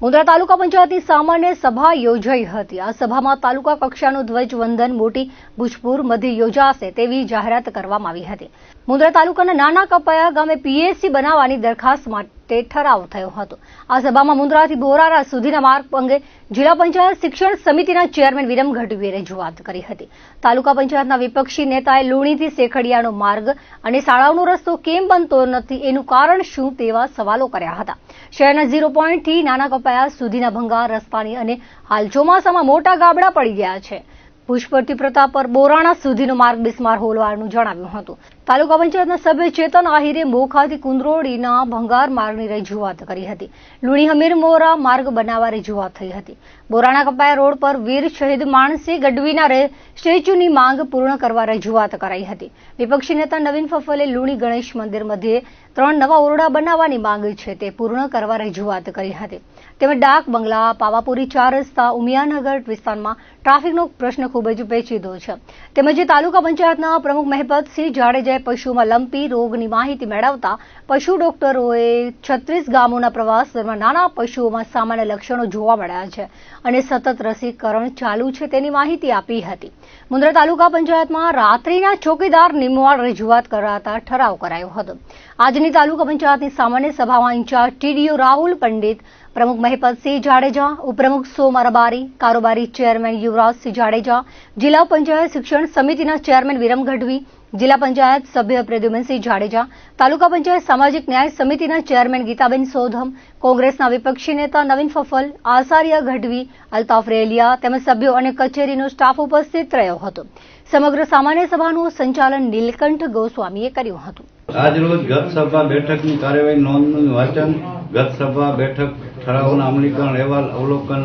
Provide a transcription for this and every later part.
મુંદ્રા તાલુકા પંચાયતની સામાન્ય સભા યોજાઈ હતી। આ સભામાં તાલુકા કક્ષાનું ધ્વજવંદન મોટી ભુજપુર મધ્યે યોજાશે તેવી જાહેરાત કરવામાં આવી હતી। મુંદ્રા તાલુકાના નાના કપાયા ગામે પીએસસી બનાવવાની દરખાસ્ત માટે ઠરાવ થયો હતો। આ સભામાં મુંદ્રાથી બોરારા સુધીના માર્ગ અંગે જિલ્લા પંચાયત શિક્ષણ સમિતિના ચેરમેન વિરમ ગઢવીએ રજૂઆત કરી હતી। તાલુકા પંચાયતના વિપક્ષી નેતાએ લુણીથી શેખડિયાનો માર્ગ અને શાળાઓનો રસ્તો કેમ બનતો નથી એનું કારણ શું તેવા સવાલો કર્યા હતા। શહેરના 0 પોઈન્ટથી નાના કપાયા સુધીના ભંગાર રસ્તાની અને હાલ ચોમાસામાં મોટા ગાબડા પડી ગયા છે। ભુજ પરથી પ્રતાપર બોરાણા સુધીનો માર્ગ બિસ્માર હોવાનું જણાવ્યું હતું। તાલુકા પંચાયતના સભ્ય ચેતન આહિરે મોખાથી કુંદરોડીના ભંગાર માર્ગની રજૂઆત કરી હતી। લુણી હમીર મોરા માર્ગ બનાવવા રજૂઆત થઈ હતી। બોરાણા કપાયા રોડ પર વીર શહીદ માણસી ગઢવીના સ્ટેચ્યુની માંગ પૂર્ણ કરવા રજૂઆત કરાઈ હતી। વિપક્ષી નેતા નવીન ફફલે લુણી ગણેશ મંદિર મધ્યે 3 નવા ઓરડા બનાવવાની માંગ છે તે પૂર્ણ કરવા રજૂઆત કરી હતી। તેમજ ડાક બંગલા પાવાપુરી 4 રસ્તા ઉમિયાનગર વિસ્તારમાં ટ્રાફિકનો પ્રશ્ન ખૂબ જ પેચીદો છે। તેમજ તાલુકા પંચાયતના પ્રમુખ મહેપતસિંહ જાડેજાએ પશુમાં લંપી રોગની માહિતી મેળવતા પશુ ડોક્ટરોએ 36 ગામોના પ્રવાસ દરમિયાન નાના પશુઓમાં સામાન્ય લક્ષણો જોવા મળ્યા છે અને સતત રસીકરણ ચાલુ છે તેની માહિતી આપી હતી। મુંદ્રા તાલુકા પંચાયતમાં રાત્રિના ચોકીદાર નિમવા રજૂઆત કરાતા ઠરાવ કરાયો હતો। આજની તાલુકા પંચાયતની સામાન્ય સભામાં ઇન્ચાર્જ ટીડીઓ રાહુલ પંડિત, પ્રમુખ મહેપતસિંહ જાડેજા, ઉપપ્રમુખ સોમા રબારી, કારોબારી ચેરમેન યુવરાજસિંહ જાડેજા, જિલ્લા પંચાયત શિક્ષણ સમિતિના ચેરમેન વિરમ ગઢવી, જિલ્લા પંચાયત સભ્ય પ્રદ્યુમનસિંહ જાડેજા, તાલુકા પંચાયત સામાજિક ન્યાય સમિતિના ચેરમેન ગીતાબેન સોધમ, કોંગ્રેસના વિપક્ષી નેતા નવીન ફફલ, આસારિયા ગઢવી, અલ્તાફ રેલિયા તેમજ સભ્યો અને કચેરીનો સ્ટાફ ઉપસ્થિત રહ્યો હતો। સમગ્ર સામાન્ય સભાનું સંચાલન નીલકંઠ ગોસ્વામીએ કર્યું હતું। આજરોજ ગત સભા બેઠકની કાર્યવાહી નોંધનું વાંચન, ગત સભા બેઠક ઠરાવોના અમલીકરણ અહેવાલ અવલોકન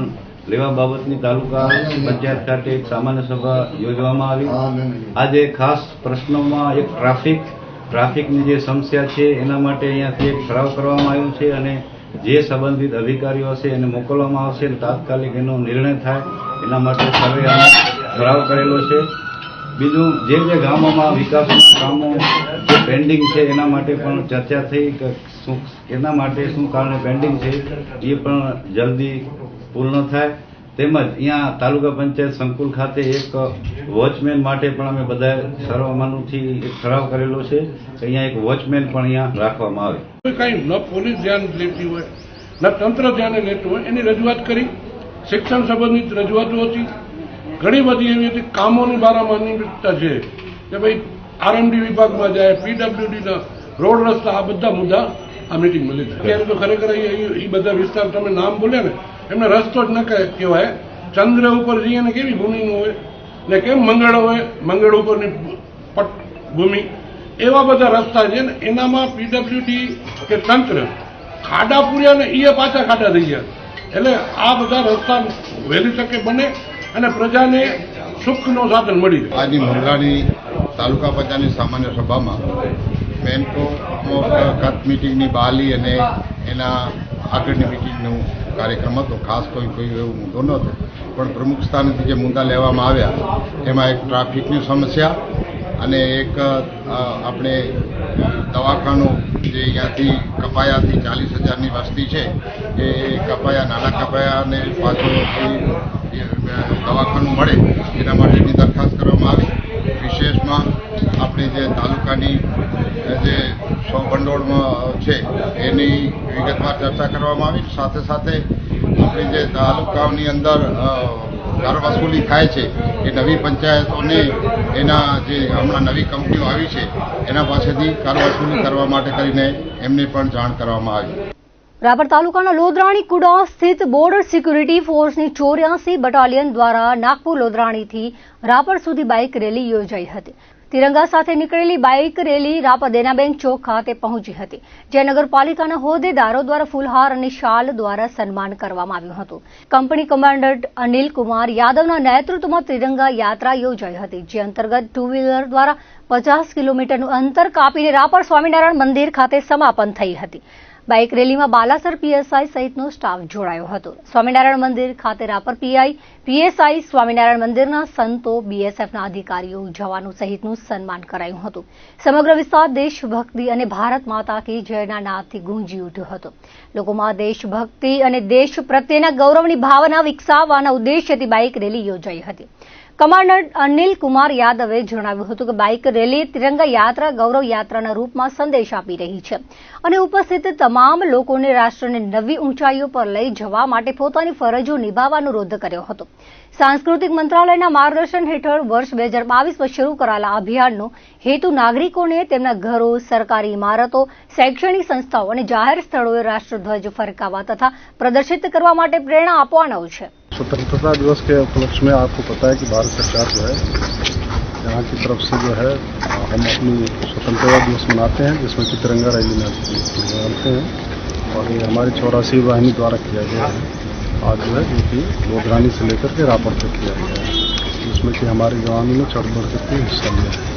લેવા બાબતની તાલુકા પંચાયત ખાતે એક સામાન્ય સભા યોજવામાં આવી। આજે ખાસ પ્રશ્નોમાં એક ટ્રાફિકની જે સમસ્યા છે એના માટે અહીંયાથી એક ઠરાવ કરવામાં આવ્યો છે અને જે સંબંધિત અધિકારીઓ હશે એને મોકલવામાં આવશે અને તાત્કાલિક એનો નિર્ણય થાય એના માટે સર્વે ઠરાવ કરેલો છે। બીજું જે ગામોમાં વિકાસના કામો જે પેન્ડિંગ છે એના માટે પણ ચર્ચા થઈ કે શું એના માટે શું કારણે પેન્ડિંગ છે એ પણ જલ્દી પૂર્ણ થાય। તેમજ અહીંયા તાલુકા પંચાયત સંકુલ ખાતે એક વોચમેન માટે પણ અમે બધા સર્વમાનુથી એક ઠરાવ કરેલો છે કે અહીંયા એક વોચમેન પણ અહીંયા રાખવામાં આવે। કંઈ ન પોલીસ ધ્યાન લેતી હોય ન તંત્ર ધ્યાને લેતું હોય એની રજૂઆત કરી। શિક્ષણ સંબંધિત રજૂઆતો હતી, ઘણી બધી એવી હતી કામોની બારામાં અનિયમિતતા છે કે ભાઈ આરએમડી વિભાગમાં જાય, પીડબ્લ્યુડીના રોડ રસ્તા, આ બધા મુદ્દા આ મિટિંગમાં લીધા। અત્યારે તો ખરેખર એ બધા વિસ્તાર તમે નામ બોલ્યા ને એમને રસ્તો જ ન કહેવાય। ચંદ્ર ઉપર જઈએ ને કેવી ભૂમિનું હોય ને કેમ મંગળ હોય, મંગળ ઉપરની ભૂમિ, એવા બધા રસ્તા છે ને એનામાં પીડબ્લ્યુડી કે તંત્ર ખાડા પૂર્યા ને એ પાછા ખાડા થઈ ગયા। એટલે આ બધા રસ્તા વહેલી તકે બને અને પ્રજાને સુખનો સાધન મળી રહે। આજની મુંદ્રાની તાલુકા પંચાયતની સામાન્ય સભામાં મેન તો ગત મિટિંગની બહાલી અને એના આગળની મિટિંગનો કાર્યક્રમ હતો। ખાસ કોઈ એવો મુદ્દો નહોતો, પણ પ્રમુખ સ્થાનેથી જે મુદ્દા લેવામાં આવ્યા એમાં એક ટ્રાફિકની સમસ્યા અને એક આપણે દવાખાનું જે અહીંયાથી કપાયાથી 40,000ની વસ્તી છે એ કપાયા નાના કપાયાને પાછું દવાખાનું મળે એના માટેની દરખાસ્ત કરવામાં આવી। વિશેષમાં આપણી જે તાલુકાની જે 100 ભંડોળમાં છે એની વિગતવાર ચર્ચા કરવામાં આવી। સાથે સાથે આપણી જે તાલુકાઓની અંદર કર વસૂલી થાય છે એ નવી પંચાયતોને એના જે હમણાં નવી કંપનીઓ આવી છે એના પાસેથી કર વસૂલી કરવા માટે કરીને એમને પણ જાણ કરવામાં આવી। રાપર તાલુકાના લોધરાણી કુડા સ્થિત બોર્ડર સિક્યુરિટી ફોર્સની 84 બટાલિયન દ્વારા નાગપુર લોધરાણીથી રાપર સુધી બાઇક રેલી યોજાઈ હતી। તિરંગા સાથે નીકળેલી બાઇક રેલી રાપર દેનાબેન ચોક ખાતે પહોંચી હતી, જ્યાં નગરપાલિકાના હોદ્દેદારો દ્વારા ફૂલહાર અને શાલ દ્વારા સન્માન કરવામાં આવ્યું હતું। કંપની કમાન્ડન્ટ અનિલ કુમાર યાદવના નેતૃત્વમાં તિરંગા યાત્રા યોજાઈ હતી, જે અંતર્ગત 2 વ્હીલર દ્વારા 50 કિલોમીટરનું અંતર કાપીને રાપર સ્વામિનારાયણ મંદિર ખાતે સમાપન થઈ હતી। બાઇક રેલીમાં બાલાસર પીએસઆઈ સહિતનો સ્ટાફ જોડાયો હતો. સ્વામિનારાયણ મંદિર ખાતે રાપર પીઆઈ, પીએસઆઈ, સ્વામિનારાયણ મંદિરના સંતો, બીએસએફના અધિકારીઓ, જવાનો સહિતનું સન્માન કરાયું હતું. સમગ્ર વિસ્તાર દેશભક્તિ અને ભારત માતા કી જયના નાદથી ગુંજી ઉઠ્યો હતો. લોકોમાં દેશભક્તિ અને દેશ પ્રત્યેના ગૌરવની ભાવના વિકસાવવાના ઉદ્દેશ્યથી બાઇક રેલી યોજાઈ હતી. કમાન્ડર અનિલ કુમાર યાદવે જણાવ્યું હતું કે બાઇક રેલી તિરંગા યાત્રા ગૌરવ યાત્રાના રૂપમાં સંદેશ આપી રહી છે અને ઉપસ્થિત તમામ લોકોને રાષ્ટ્રને નવી ઊંચાઈઓ પર લઈ જવા માટે પોતાની ફરજો નિભાવવાનો અનુરોધ કર્યો હતો. સાંસ્કૃતિક મંત્રાલયના માર્ગદર્શન હેઠળ વર્ષ 2022માં શરૂ કરાયેલા અભિયાનનો હેતુ નાગરિકોને તેમના ઘરો, સરકારી ઇમારતો, શૈક્ષણિક સંસ્થાઓ અને જાહેર સ્થળોએ રાષ્ટ્રધ્વજ ફરકાવવા તથા પ્રદર્શિત કરવા માટે પ્રેરણા આપવાનો છે. स्वतंत्रता दिवस के उपलक्ष्य में आपको पता है कि भारत सरकार जो है यहाँ की तरफ से जो है हम अपनी स्वतंत्रता दिवस मनाते हैं, जिसमें कि तिरंगा रैली निकालते हैं और ये हमारी 84वीं वाहिनी द्वारा किया गया है. आज जो है जो कि बोधरानी से लेकर के रापड़ तक किया गया है, जिसमें कि हमारे जवानों ने चढ़ बढ़ करके हिस्सा लिया है.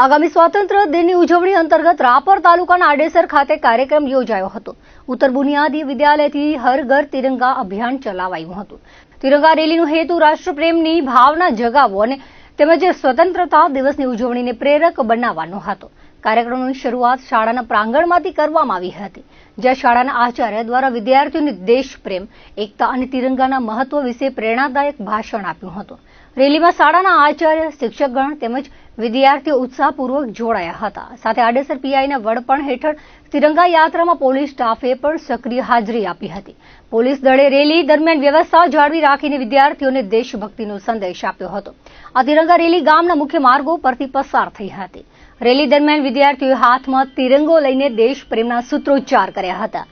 આગામી સ્વાતંત્ર્ય દિનની ઉજવણી અંતર્ગત રાપર તાલુકાના આડેસર ખાતે કાર્યક્રમ યોજાયો હતો. ઉત્તર બુનિયાદી વિદ્યાલયથી હર ઘર તિરંગા અભિયાન ચલાવાયું હતું. તિરંગા રેલીનો હેતુ રાષ્ટ્રપ્રેમની ભાવના જગાવવો અને તેમજ સ્વતંત્રતા દિવસની ઉજવણીને પ્રેરક બનાવવાનો હતો. કાર્યક્રમની શરૂઆત શાળાના પ્રાંગણમાંથી કરવામાં આવી હતી, જ્યાં શાળાના આચાર્ય દ્વારા વિદ્યાર્થીઓને દેશપ્રેમ, એકતા અને તિરંગાના મહત્વ વિશે પ્રેરણાદાયક ભાષણ આપ્યું હતું. રેલીમાં શાળાના આચાર્ય, શિક્ષકગણ તેમજ વિદ્યાર્થીઓ ઉત્સાહપૂર્વક જોડાયા હતા. સાથે આડેસર પીઆઈના વડપણ હેઠળ તિરંગા યાત્રામાં પોલીસ સ્ટાફે પણ સક્રિય હાજરી આપી હતી. પોલીસ દળે રેલી દરમિયાન વ્યવસ્થા જાળવી રાખીને વિદ્યાર્થીઓને દેશભક્તિનો સંદેશ આપ્યો હતો. આ તિરંગા રેલી ગામના મુખ્ય માર્ગો પરથી પસાર થઈ હતી. રેલી દરમિયાન વિદ્યાર્થીઓએ હાથમાં તિરંગો લઈને દેશપ્રેમના સૂત્રોચ્ચાર કર્યા હતા.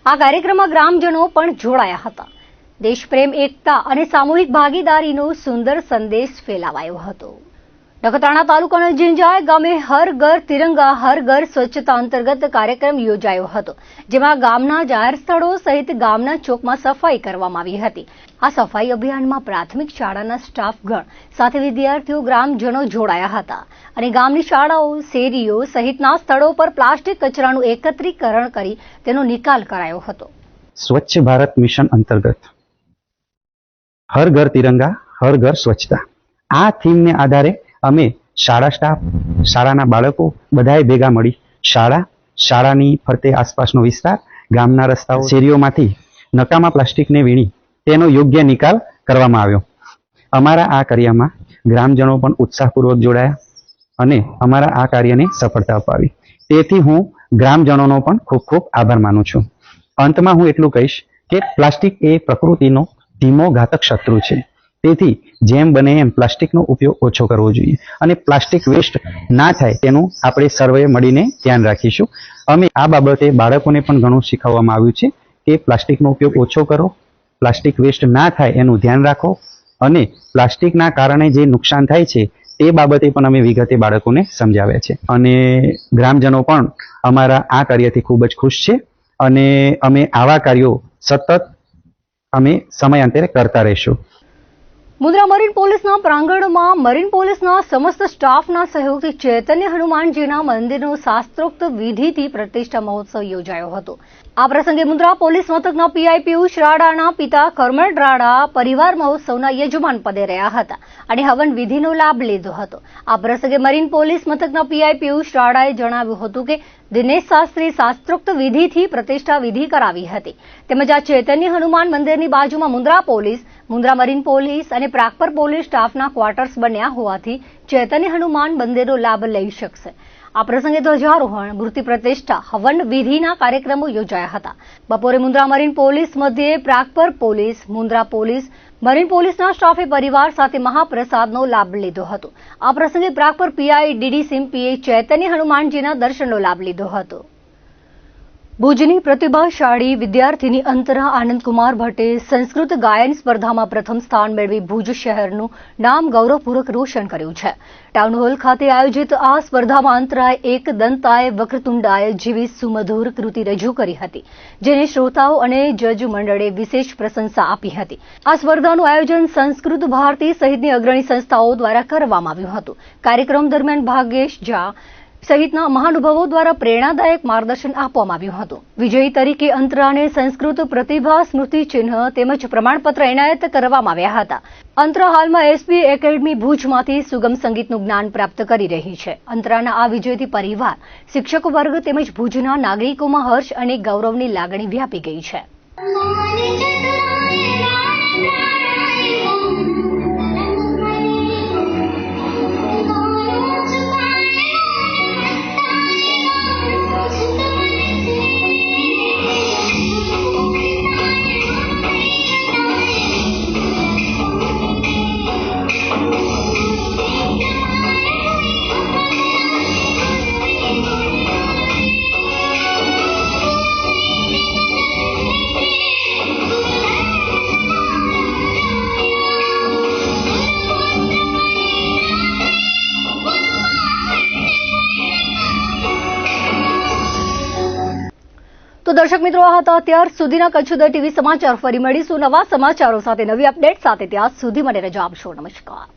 આ કાર્યક્રમમાં ગ્રામજનો પણ જોડાયા હતા. દેશપ્રેમ, એકતા અને સામૂહિક ભાગીદારીનો સુંદર સંદેશ ફેલાવાયો હતો. નખત્રાણા તાલુકાના જિંજાય ગામે હર ઘર તિરંગા હર ઘર સ્વચ્છતા અંતર્ગત કાર્યક્રમ યોજાયો હતો, જેમાં ગામના જાહેર સ્થળો સહિત ગામના ચોકમાં સફાઈ કરવામાં આવી હતી. આ સફાઈ અભિયાનમાં પ્રાથમિક શાળાના સ્ટાફગણ સાથે વિદ્યાર્થીઓ, ગ્રામજનો જોડાયા હતા અને ગામની શાળાઓ, શેરીઓ સહિતના સ્થળો પર પ્લાસ્ટિક કચરાનું એકત્રીકરણ કરી તેનો નિકાલ કરાયો હતો. સ્વચ્છ ભારત મિશન અંતર્ગત હર ઘર તિરંગા હર ઘર સ્વચ્છતા આ થીમને આધારે અમે શાળા સ્ટાફ, શાળાના બાળકો બધાએ ભેગા મળી શાળાની ફરતે આસપાસનો વિસ્તાર, ગામના રસ્તાઓ, શેરીઓમાંથી નકામા પ્લાસ્ટિકને વીણી તેનો યોગ્ય નિકાલ કરવામાં આવ્યો. અમારા આ કાર્યમાં ગ્રામજનો પણ ઉત્સાહપૂર્વક જોડાયા અને અમારા આ કાર્યને સફળતા અપાવી. તેથી હું ગ્રામજનોનો પણ ખૂબ ખૂબ આભાર માનું છું. અંતમાં હું એટલું કહીશ કે પ્લાસ્ટિક એ પ્રકૃતિનો ધીમો ઘાતક શત્રુ છે. તેથી જેમ બને એમ પ્લાસ્ટિકનો ઉપયોગ ઓછો કરવો જોઈએ અને પ્લાસ્ટિક વેસ્ટ ના થાય તેનું આપણે સર્વે મળીને ધ્યાન રાખીશું. અમે આ બાબતે બાળકોને પણ ઘણું શીખવવામાં આવ્યું છે કે પ્લાસ્ટિકનો ઉપયોગ ઓછો કરો, પ્લાસ્ટિક વેસ્ટ ના થાય એનું ધ્યાન રાખો અને પ્લાસ્ટિકના કારણે જે નુકસાન થાય છે તે બાબતે પણ અમે વિગતે બાળકોને સમજાવ્યા છે અને ગ્રામજનો પણ અમારા આ કાર્યથી ખૂબ જ ખુશ છે અને અમે આવા કાર્યો સતત અમે સમયાંતરે કરતા રહીશું. મુન્દ્રા મરીન પોલીસના પ્રાંગણમાં મરીન પોલીસના સમસ્ત સ્ટાફના સહયોગથી ચૈતન્ય હનુમાનજીના મંદિરનો શાસ્ત્રોક્ત વિધિથી પ્રતિષ્ઠા મહોત્સવ યોજાયો હતો. આ પ્રસંગે મુન્દ્રા પોલીસ મથકના પીઆઈ પિયુષ રાડાના પિતા કરમળ રાડા પરિવાર મહોત્સવના યજમાન પદે રહ્યા હતા અને હવન વિધિનો લાભ લીધો હતો. આ પ્રસંગે મરીન પોલીસ મથકના પીઆઈ પિયુષ રાડાએ જણાવ્યું હતું કે દિનેશ શાસ્ત્રી શાસ્ત્રોક્ત વિધિથી પ્રતિષ્ઠા વિધિ કરાવી હતી. તેમજ આ ચૈતન્ય હનુમાન મંદિરની બાજુમાં Mundra police, Mundra marine police અને પ્રાગપર પોલીસ સ્ટાફના ક્વાર્ટર્સ બન્યા હોવાથી ચૈતન્ય હનુમાન મંદિરનો લાભ લઈ શકશે. આ પ્રસંગે ધ્વજારોહણ, મૂર્તિ પ્રતિષ્ઠા, હવન વિધિના કાર્યક્રમો યોજાયા હતા. બપોરે મુન્દ્રા મરીન પોલીસ મધ્યે Pragpar police, Mundra police, marine પોલીસના સ્ટાફે પરિવાર સાથે મહાપ્રસાદનો લાભ લીધો હતો. આ પ્રસંગે પ્રાગપર પીઆઈ ડીડી સિમ્પીએ ચૈતન્ય હનુમાનજીના દર્શનનો લાભ લીધો હતો. ભુજની પ્રતિભાશાળી વિદ્યાર્થીની અંતરા આનંદકુમાર ભટ્ટે સંસ્કૃત ગાયન સ્પર્ધામાં પ્રથમ સ્થાન મેળવી ભુજ શહેરનું નામ ગૌરવપૂર્વક રોશન કર્યું છે. ટાઉન હોલ ખાતે આયોજિત આ સ્પર્ધામાં અંતરાએ એક દંતાય વક્રતુંડાય જેવી સુમધુર કૃતિ રજૂ કરી હતી, જેને શ્રોતાઓ અને જજ મંડળે વિશેષ પ્રશંસા આપી હતી. આ સ્પર્ધાનું આયોજન સંસ્કૃત ભારતી સહિતની અગ્રણી સંસ્થાઓ દ્વારા કરવામાં આવ્યું હતું. કાર્યક્રમ દરમિયાન ભાગ્યેશ ઝા, સહિતના મહાનુભાવો દ્વારા પ્રેરણાદાયક માર્ગદર્શન આપવામાં આવ્યું હતું. વિજયી તરીકે અંતરાને સંસ્કૃત પ્રતિભા સ્મૃતિ ચિહ્ન તેમજ પ્રમાણપત્ર એનાયત કરવામાં આવ્યા હતા. અંતરા હાલમાં એસપી એકેડમી ભુજમાંથી સુગમ સંગીતનું જ્ઞાન પ્રાપ્ત કરી રહી છે. અંતરાના આ વિજયથી પરિવાર, શિક્ષક વર્ગ તેમજ ભુજના નાગરિકોમાં હર્ષ અને ગૌરવની લાગણી વ્યાપી ગઈ છે. તો દર્શક મિત્રો, આ હતા અત્યાર સુધીના કચ્છુદર ટીવી સમાચાર. ફરી મળીશું નવા સમાચારો સાથે, નવી અપડેટ સાથે. ત્યાં સુધી મને રજા આપશો. નમસ્કાર.